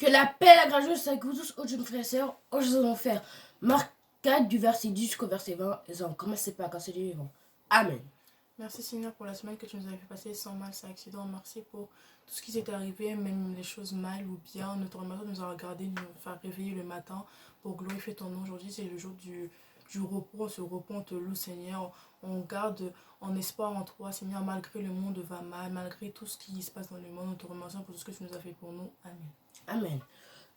Que la paix, la grâce soit avec vous tous, ô jeunes frères et sœurs, en Jésus enfer. Marc 4 du verset 10 jusqu'au verset 20. Et on commence par la grâce du vivant. Amen. Merci Seigneur pour la semaine que tu nous avais fait passer sans mal, sans accident. Merci pour tout ce qui s'est arrivé, même les choses mal ou bien. Nous te remercions de nous avoir gardés, de nous faire réveiller le matin pour glorifier ton nom. Aujourd'hui, c'est le jour du repos. On se repos, on te loue Seigneur. On garde en espoir en toi Seigneur, malgré le monde va mal, malgré tout ce qui se passe dans le monde. Nous te remercions pour tout ce que tu nous as fait pour nous. Amen. Amen.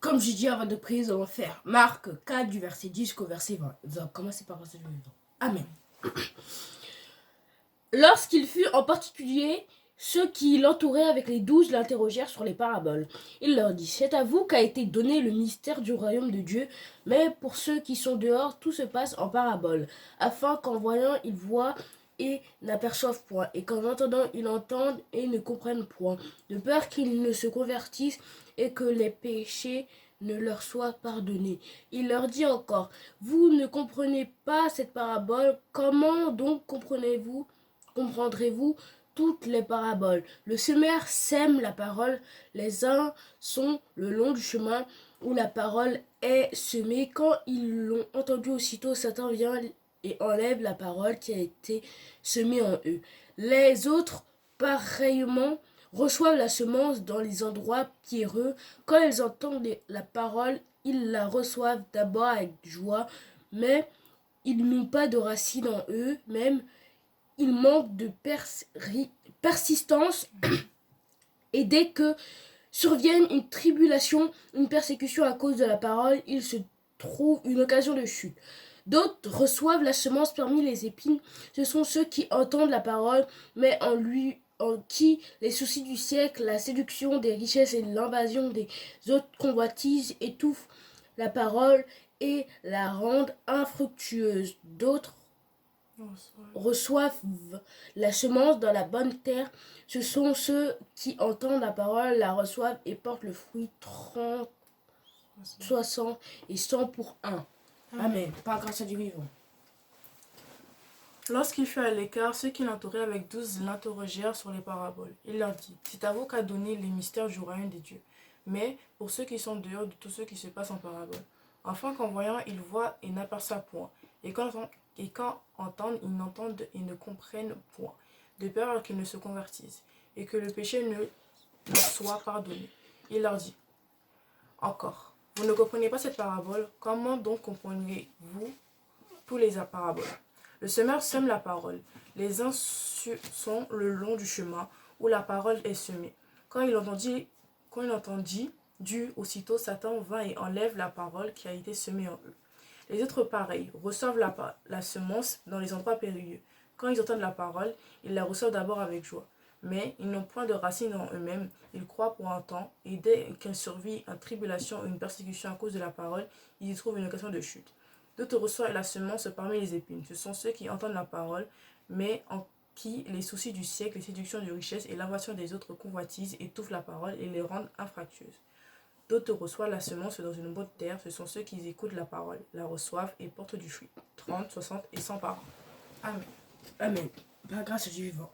Comme j'ai dit avant de prier, nous allons faire Marc 4 du verset 10 jusqu'au verset 20. Nous allons commencer par le verset 20. Amen. Lorsqu'il fut en particulier, ceux qui l'entouraient avec les 12 l'interrogèrent sur les paraboles. Il leur dit, c'est à vous qu'a été donné le mystère du royaume de Dieu, mais pour ceux qui sont dehors, tout se passe en paraboles, afin qu'en voyant, ils voient et n'aperçoivent point, et qu'en entendant, ils entendent et ne comprennent point, de peur qu'ils ne se convertissent et que les péchés ne leur soient pardonnés. Il leur dit encore, vous ne comprenez pas cette parabole, comment donc comprendrez-vous toutes les paraboles? Le semeur sème la parole, les uns sont le long du chemin où la parole est semée. Quand ils l'ont entendu aussitôt, Satan vient et enlève la parole qui a été semée en eux. Les autres, pareillement, reçoivent la semence dans les endroits pierreux. Quand ils entendent la parole, ils la reçoivent d'abord avec joie, mais ils n'ont pas de racines en eux-mêmes. Ils manquent de persistance et dès que survienne une tribulation, une persécution à cause de la parole, ils se trouvent une occasion de chute. D'autres reçoivent la semence parmi les épines. Ce sont ceux qui entendent la parole, mais en qui les soucis du siècle, la séduction des richesses et l'invasion des autres convoitises étouffent la parole et la rendent infructueuse. D'autres reçoivent la semence dans la bonne terre. Ce sont ceux qui entendent la parole, la reçoivent et portent le fruit 30, 60 et 100 pour un. Amen. Par grâce à Dieu vivant. Lorsqu'il fut à l'écart, ceux qui l'entouraient avec 12 l'interrogèrent sur les paraboles. Il leur dit, c'est à vous qu'a donné les mystères du royaume des dieux, mais pour ceux qui sont dehors de tout ce qui se passe en parabole. Enfin qu'en voyant, ils voient et n'aperçoivent point, et quand entendent, ils n'entendent et ne comprennent point, de peur qu'ils ne se convertissent, et que le péché ne leur soit pardonné. Il leur dit, encore, vous ne comprenez pas cette parabole, comment donc comprenez-vous tous les paraboles? Le semeur sème la parole. Les uns sont le long du chemin où la parole est semée. Quand il entendit, aussitôt Satan vint et enlève la parole qui a été semée en eux. Les autres, pareils, reçoivent la semence dans les endroits périlleux. Quand ils entendent la parole, ils la reçoivent d'abord avec joie. Mais ils n'ont point de racines en eux-mêmes, ils croient pour un temps, et dès qu'il survit une tribulation ou une persécution à cause de la parole, ils y trouvent une occasion de chute. D'autres reçoivent la semence parmi les épines. Ce sont ceux qui entendent la parole, mais en qui les soucis du siècle, les séductions de richesse et l'invasion des autres convoitises étouffent la parole et les rendent infructueuses. D'autres reçoivent la semence dans une bonne terre. Ce sont ceux qui écoutent la parole, la reçoivent et portent du fruit. 30, 60 et 100 par an. Amen. Amen. Par grâce à Dieu vivant.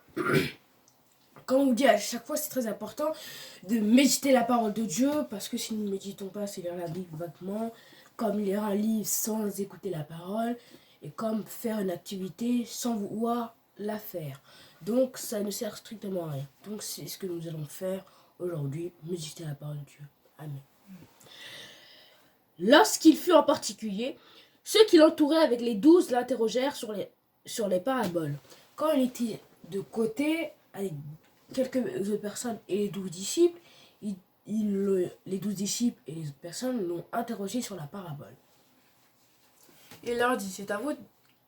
Comme on vous dit à chaque fois, c'est très important de méditer la parole de Dieu, parce que si nous ne méditons pas, c'est lire la Bible vaguement, comme lire un livre sans écouter la parole, et comme faire une activité sans vouloir la faire. Donc ça ne sert strictement à rien. Donc c'est ce que nous allons faire aujourd'hui, méditer la parole de Dieu. Amen. Lorsqu'il fut en particulier, ceux qui l'entouraient avec les 12 l'interrogèrent sur les paraboles. Quand il était de côté, avec quelques autres personnes et les 12 disciples, les 12 disciples et les autres personnes l'ont interrogé sur la parabole. Il leur dit, c'est à vous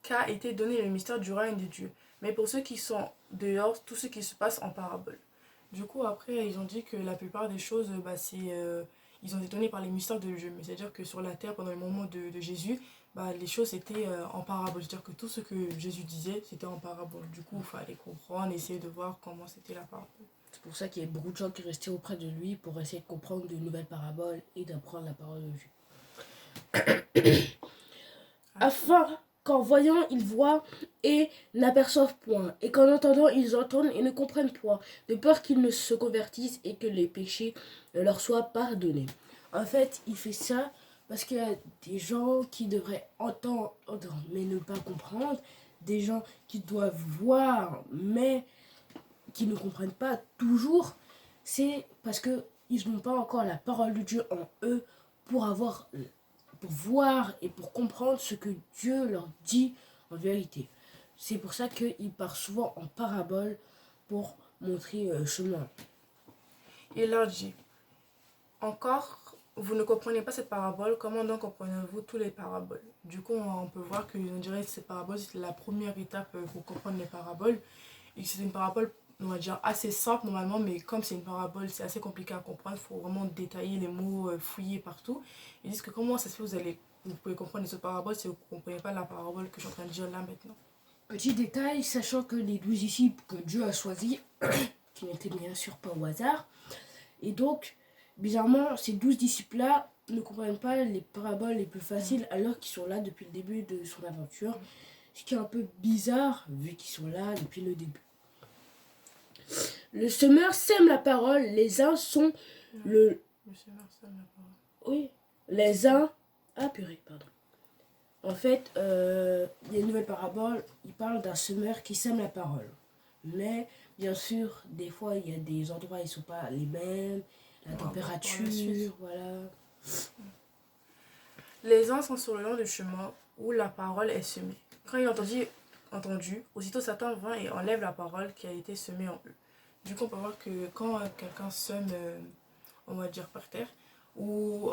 qu'a été donné le mystère du royaume de Dieu, mais pour ceux qui sont dehors, tout ce qui se passe en parabole. Du coup, après, ils ont dit que la plupart des choses, ils ont été donnés par les mystères de Dieu. Mais c'est-à-dire que sur la terre, pendant le moment de Jésus, les choses étaient en parabole. C'est-à-dire que tout ce que Jésus disait, c'était en parabole. Du coup, il fallait comprendre, essayer de voir comment c'était la parabole. C'est pour ça qu'il y a beaucoup de gens qui restaient auprès de lui pour essayer de comprendre de nouvelles paraboles et d'apprendre la parole de Dieu. Afin qu'en voyant, ils voient et n'aperçoivent point, et qu'en entendant, ils entendent et ne comprennent point, de peur qu'ils ne se convertissent et que les péchés ne leur soient pardonnés. En fait, il fait ça parce qu'il y a des gens qui devraient entendre mais ne pas comprendre, des gens qui doivent voir mais qui ne comprennent pas toujours. C'est parce que ils n'ont pas encore la parole de Dieu en eux pour avoir, pour voir et pour comprendre ce que Dieu leur dit en vérité. C'est pour ça qu'il part souvent en parabole pour montrer le chemin. Il leur dit, encore, vous ne comprenez pas cette parabole, comment donc comprenez-vous tous les paraboles? Du coup, on peut voir que on dirait que cette parabole, c'est la première étape pour comprendre les paraboles. Et c'est une parabole, on va dire, assez simple normalement, mais comme c'est une parabole, c'est assez compliqué à comprendre. Il faut vraiment détailler les mots, fouiller partout. Ils disent que comment ça se fait, vous pouvez comprendre les autres paraboles si vous ne comprenez pas la parabole que je suis en train de dire là maintenant. Petit détail, sachant que les 12 disciples que Dieu a choisis, qui n'étaient bien sûr pas au hasard, et donc, bizarrement, ces 12 disciples-là ne comprennent pas les paraboles les plus faciles alors qu'ils sont là depuis le début de son aventure. Ce qui est un peu bizarre vu qu'ils sont là depuis le début. Le semeur sème la parole, les uns sont le... Oui, les uns... Ah purée, pardon. En fait, les nouvelles paraboles, ils parlent d'un semeur qui sème la parole. Mais, bien sûr, des fois, il y a des endroits, ils ne sont pas les mêmes. La température, voilà. Les uns sont sur le long du chemin où la parole est semée. Quand il a entendu, aussitôt Satan vint et enlève la parole qui a été semée en eux. Du coup, on peut voir que quand quelqu'un sème, on va dire par terre, ou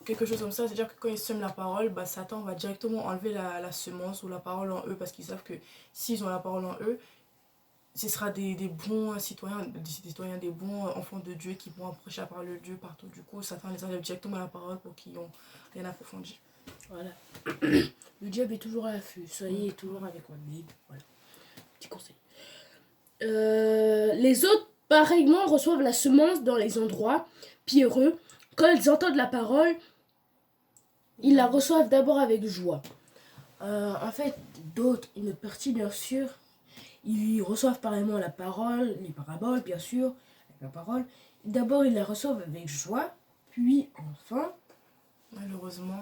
quelque chose comme ça, c'est-à-dire que quand il sème la parole, bah, Satan va directement enlever la semence ou la parole en eux parce qu'ils savent que s'ils ont la parole en eux, ce sera des bons citoyens, des bons enfants de Dieu qui vont prêcher la parole de Dieu partout. Du coup, Satan les enlève directement la parole pour qu'ils ont rien approfondi. Voilà. Le diable est toujours à l'affût. Soyez toujours avec moi. Voilà. Petit conseil. Les autres, pareillement, reçoivent la semence dans les endroits pierreux. Quand ils entendent la parole, ils la reçoivent d'abord avec joie. En fait, d'autres, une partie, bien sûr, ils reçoivent pareillement la parole, les paraboles, bien sûr, avec la parole. D'abord, ils la reçoivent avec joie, puis enfin... Malheureusement.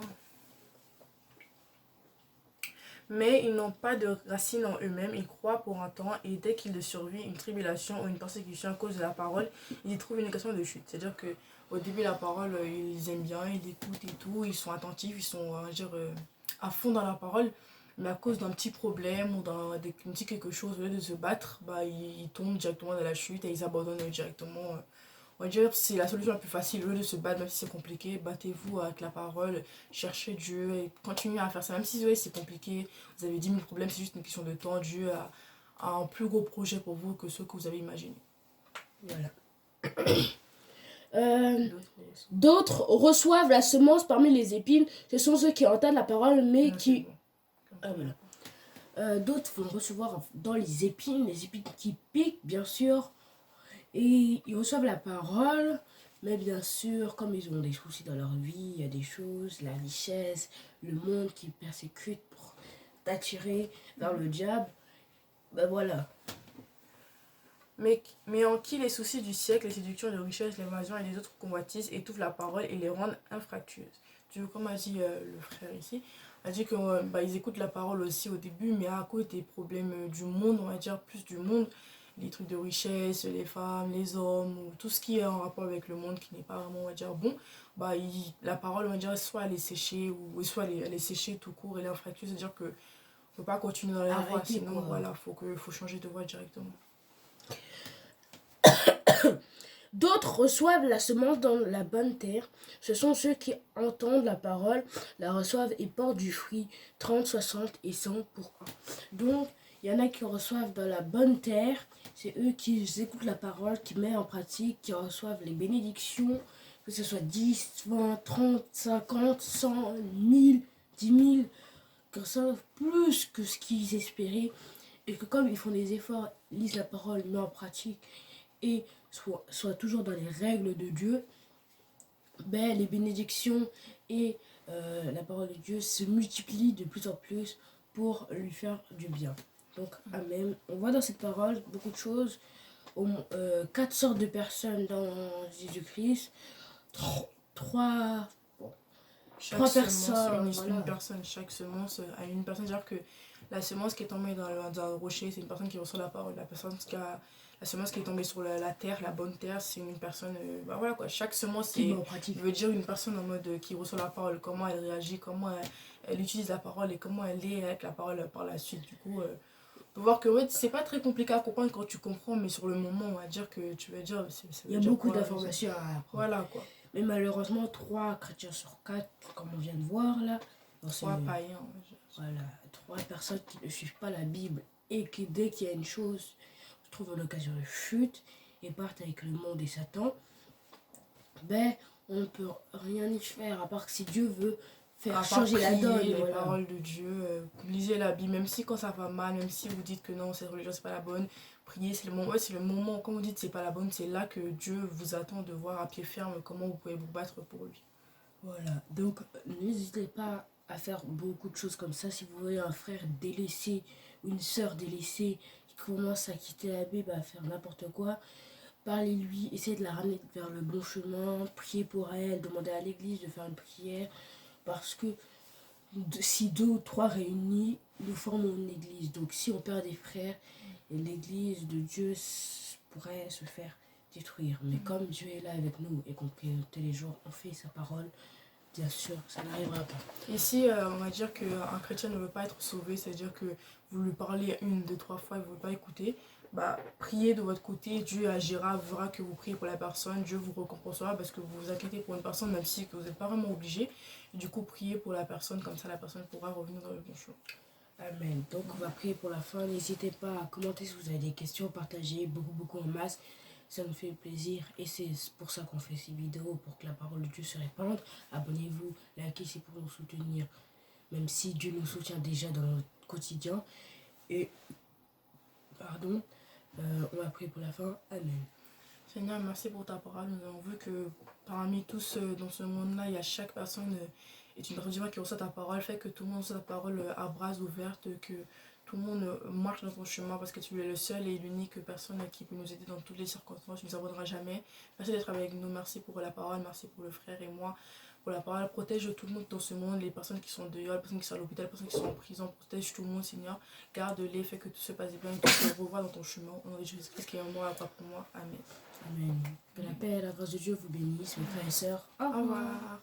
Mais ils n'ont pas de racines en eux-mêmes, ils croient pour un temps, et dès qu'il leur survit une tribulation ou une persécution à cause de la parole, ils y trouvent une occasion de chute. C'est-à-dire que au début, la parole, ils aiment bien, ils écoutent et tout, ils sont attentifs, ils sont, on va dire, à fond dans la parole. Mais à cause d'un petit problème ou d'un petit quelque chose, au lieu de se battre, bah, ils tombent directement dans la chute et ils abandonnent directement. On va dire c'est la solution la plus facile. Au lieu de se battre, même si c'est compliqué, battez-vous avec la parole, cherchez Dieu et continuez à faire ça. Même si ouais, c'est compliqué, vous avez 10 000 problèmes, c'est juste une question de temps. Dieu a un plus gros projet pour vous que ceux que vous avez imaginés. Voilà. D'autres reçoivent la semence parmi les épines. Ce sont ceux qui entendent la parole, mais qui... Bon. Ah, voilà. D'autres vont recevoir dans les épines qui piquent, bien sûr. Et ils reçoivent la parole, mais bien sûr, comme ils ont des soucis dans leur vie, il y a des choses, la richesse, le monde qui persécute pour t'attirer vers le diable. Ben voilà. Mais en qui les soucis du siècle, les séductions de richesse, l'évasion et les autres convoitises étouffent la parole et les rendent infractueuses. Tu veux, comme a dit le frère ici, a dit que bah, ils écoutent la parole aussi au début, mais à cause des problèmes du monde, on va dire plus du monde, les trucs de richesse, les femmes, les hommes, ou tout ce qui est en rapport avec le monde qui n'est pas vraiment, on va dire, bon, bah, la parole, on va dire, soit elle est séchée, ou soit elle est séchée tout court, elle est infractueuse, c'est-à-dire que faut pas continuer dans la voie, sinon, voilà, faut changer de voie directement. D'autres reçoivent la semence dans la bonne terre. Ce sont ceux qui entendent la parole, la reçoivent et portent du fruit 30, 60 et 100 pour un. Donc, il y en a qui reçoivent dans la bonne terre. C'est eux qui écoutent la parole, qui mettent en pratique, qui reçoivent les bénédictions, que ce soit 10, 20, 30, 50, 100, 1000, 10 000, que ça plus que ce qu'ils espéraient. Et que comme ils font des efforts, lisent la parole, mettent en pratique et soit toujours dans les règles de Dieu, ben, les bénédictions et la parole de Dieu se multiplient de plus en plus pour lui faire du bien. Donc, amen. On voit dans cette parole beaucoup de choses. 4 sortes de personnes dans Jésus-Christ. trois, bon, Chaque trois semence personnes, unit une voilà. personne. Chaque semence a une personne. C'est-à-dire que la semence qui est tombée dans le rocher, c'est une personne qui reçoit la parole. La semence qui est tombée sur la terre, la bonne terre, c'est une personne. Bah voilà quoi. Chaque semence Qui met en pratique. veut dire une personne en mode qui reçoit la parole, comment elle réagit, comment elle utilise la parole et comment elle est avec la parole par la suite. Du coup, on peut voir que ouais, c'est pas très compliqué à comprendre quand tu comprends, mais sur le moment, on va dire que tu vas dire. Ça Il y veut a dire beaucoup quoi d'informations à apprendre. Voilà quoi. Mais malheureusement, 3 chrétiens sur 4, comme on vient de voir là, Trois païens. voilà, 3 personnes qui ne suivent pas la Bible et qui, dès qu'il y a une chose, se trouvent en occasion de chute et partent avec le monde et Satan, ben, on ne peut rien y faire à part que si Dieu veut faire changer la donne. Les Voilà. paroles de Dieu, lisez la Bible, même si quand ça va mal, même si vous dites que non, cette religion c'est pas la bonne, priez, c'est le moment, ouais, c'est le moment, quand vous dites c'est pas la bonne, c'est là que Dieu vous attend de voir à pied ferme comment vous pouvez vous battre pour lui. Voilà, donc n'hésitez pas à faire beaucoup de choses comme ça. Si vous voyez un frère délaissé ou une sœur délaissée qui commence à quitter la Bible, à faire n'importe quoi, parlez-lui, essayez de la ramener vers le bon chemin, priez pour elle, demandez à l'église de faire une prière, parce que si 2 ou 3 réunis, nous formons une église. Donc si on perd des frères, l'église de Dieu pourrait se faire détruire. Mais comme Dieu est là avec nous et qu'on prie tous les jours, on fait sa parole, bien sûr, ça n'arrivera pas. Ici, on va dire qu'un chrétien ne veut pas être sauvé, c'est-à-dire que vous lui parlez 1, 2, 3 fois, il ne veut pas écouter. Bah, priez de votre côté, Dieu agira, verra que vous priez pour la personne, Dieu vous récompensera parce que vous vous inquiétez pour une personne, même si vous n'êtes pas vraiment obligé. Et du coup, priez pour la personne, comme ça la personne pourra revenir dans le bon chemin. Amen. Donc on va prier pour la fin. N'hésitez pas à commenter si vous avez des questions, partagez beaucoup en masse. Ça nous fait plaisir et c'est pour ça qu'on fait ces vidéos, pour que la parole de Dieu se répande. Abonnez-vous, likez, c'est pour nous soutenir, même si Dieu nous soutient déjà dans notre quotidien. Et, pardon, on va prier pour la fin. Amen. Seigneur, merci pour ta parole. Nous avons vu que parmi tous dans ce monde-là, il y a chaque personne est une personne qui reçoit ta parole. Fait que tout le monde reçoit ta parole à bras ouverts, que tout le monde marche dans ton chemin parce que tu es le seul et l'unique personne qui peut nous aider dans toutes les circonstances. Tu ne nous abandonneras jamais. Merci d'être avec nous. Merci pour la parole. Merci pour le frère et moi. Pour la parole, protège tout le monde dans ce monde, les personnes qui sont dehors, les personnes qui sont à l'hôpital, les personnes qui sont en prison, protège tout le monde, Seigneur. Garde-les, fais que tout se passe bien, que tu te revois dans ton chemin. Au nom de Jésus-Christ qui est mort à pour moi. Amen. Amen. Que la paix et la grâce de Dieu vous bénissent, mes frères et sœurs. Au revoir.